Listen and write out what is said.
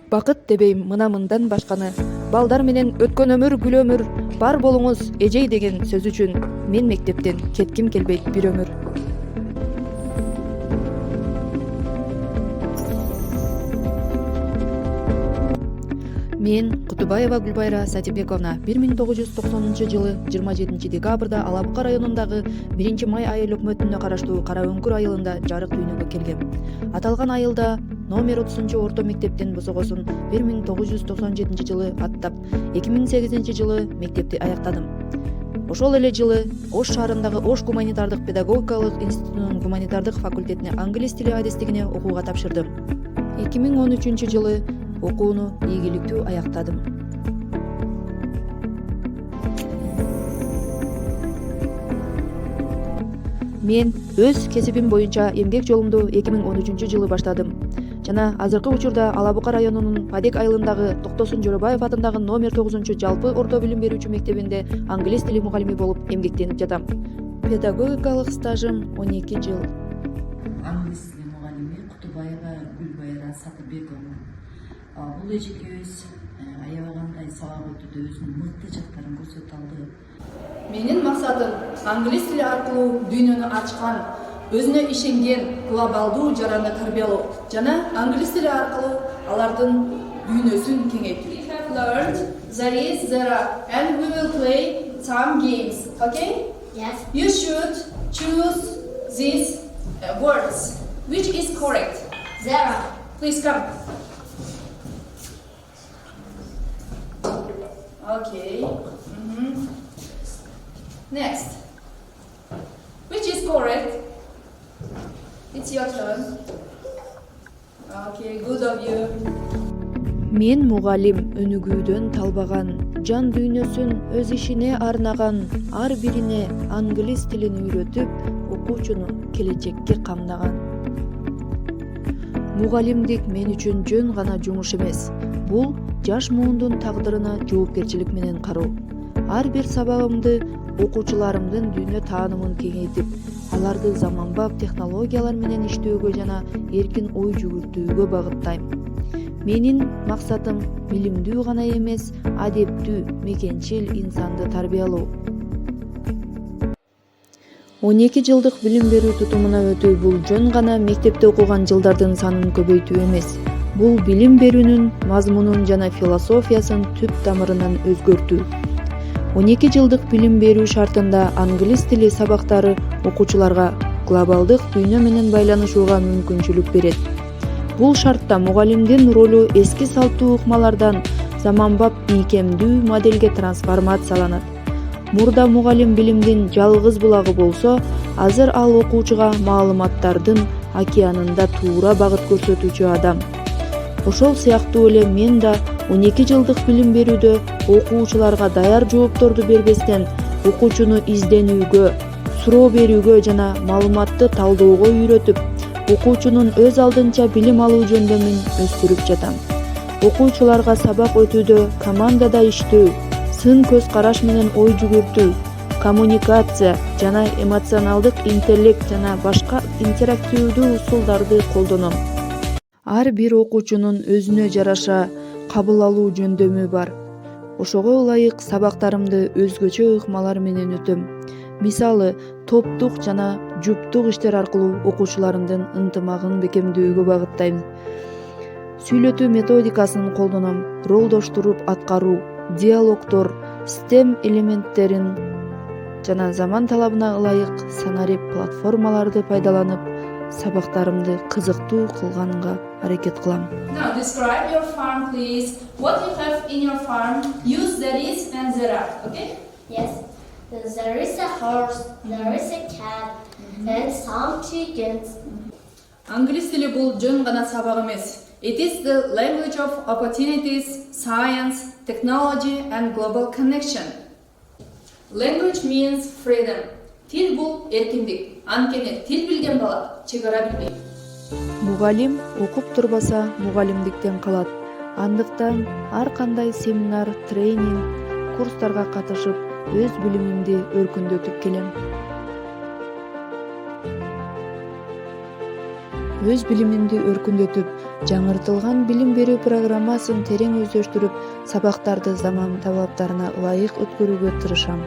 Бакыт дебейм мына мындан башканы. Балдар менен өткөн өмүр гүл өмүр, бар болуңуз эжей деген сөз үчүн мен мектептен кетким келбейт бир өмүр. Мен Кутубаева Гүлбайра Сатибековна 1990-жылы 27 декабрда Алабука районундагы 1-май айыл өкмөтүнө караштуу Кара Өңкүр айылында жарык дүйнөгө келгем. Аталган айылда номер 30-орто мектептин босогосун 1997-жылы аттап, 2008-жылы мектепти аяктадым. Ошол эле жылы Ош шаарындагы Ош гуманитардык педагогикалык институтунун гуманитардык факультетине англис тили адистигине окууга тапшырдым. 2013-жылы окууну ийгиликтүү аяктадым. Мен өз кесибим боюнча эмгек жолумду 2013-жылы баштадым жана азыркы учурда Алабука районунун Падек айылындагы Токтосун Жоробаев атындагы номер 9-жалпы орто билим берүүчү мектебинде англис тили мугалими болуп эмгектенип жатам. Педагогикалык стажым 12 жыл. Англис тили мугалими Кутубаева Гүлбайра Сатыбековна. Бул эжекебиз аябагандай сабак өтүүдө өзүнүн мыкты жактарын көрсөтө алды. Менин максатым англис тили аркылуу дүйнөнү ачкан, өзүнө ишенген глобалдуу жараны тарбиялоо жана англис тили аркылуу алардын дүйнөсүн кеңейтүү. We have learned there is, there are, and we will play some games. Okay? Yes. You should choose these words. Which is correct? Zara. Please come. Okay. Next. Which is correct? It's your turn. Okay, good of you. Мен мугалим өнүгүүдөн талбаган, жан дүйнөсүн өз ишине арнаган, ар бирине англис тилин үйрөтүп, окуучуну келечекке камдаган. Мугалимдик мен үчүн жөн гана жумуш эмес. Бул жаш муундун тагдырына жоопкерчилик менен кароо. Ар бир сабагымды окуучуларымдын дүйнө таанымын кеңейтип, аларды заманбап технологиялар менен иштөөгө жана эркин ой жүгүртүүгө багыттайм. Менин максатым билимдүү гана эмес, адептүү, мекенчил инсанды тарбиялоо. 12 жылдык билим берүү тутумуна өтүү бул жөн гана мектепте окуган жылдардын санын көбөйтүү эмес. Бул билим берүүнүн мазмунун жана философиясын түп тамырынан өзгөртүү. 12 жылдык билим берүү шартында англис тили сабактары окуучуларга глобалдык дүйнө менен байланышууга мүмкүнчүлүк берет. Бул шартта мугалимдин ролу эски салттуу ыкмалардан заманбап ийкемдүү моделге трансформацияланат. Мурда мугалим билимдин жалгыз булагы болсо, азыр ал окуучуга маалыматтардын океанында туура багыт көрсөтүүчү адам. Ошол сыяктуу эле мен да 12 жылдык билим берүүдө окуучуларга даяр жоопторду бербестен, окуучуну изденүүгө, суроо берүүгө жана маалыматты талдоого үйрөтүп, окуучунун өз алдынча билим алуу жөндөмүн өстүрүп жатам. Окуучуларга сабак өтүүдө командада иштөө, сын көз караш менен ой жүгүртүү, коммуникация жана эмоционалдык интеллект жана башка интерактивдүү усулдарды колдоном. Ар бир окуучунун өзүнө жараша кабыл алуу жөндөмү бар. Ошого ылайык сабактарымды өзгөчө ыкмалар менен өтөм. Мисалы, топтук жана жуптук иштер аркылуу окуучуларымдын ынтымагын бекемдөөгө багыттайм. Сүйлөтүү методикасын колдоном, ролдоштуруп аткаруу, диалогдор, STEM элементтерин жана заман талабына ылайык санарип платформаларды пайдаланып, сабактарымды кызыктуу кылганга аракет кылам. Now describe your farm, please. What you have in your farm? Use there is and there are. Okay? Yes. There is a horse, there is a cat, and some chickens. Англис тили бул жөн гана сабак эмес. It is the language of opportunities, science, technology and global connection. Language means freedom. Тил бул эркиндик. Анткени тил билген бала чегара билбейт. Мугалим окуп турбаса мугалимдиктен калат. Андыктан ар кандай семинар, тренинг, курстарга катышып, өз билимимди өркүндөтүп келем. өз билимимди өркүндөтүп, жаңыртылган билим берүү программасын терең өздөштүрүп, сабактарды заман талаптарына ылайык өткөрүүгө тырышам.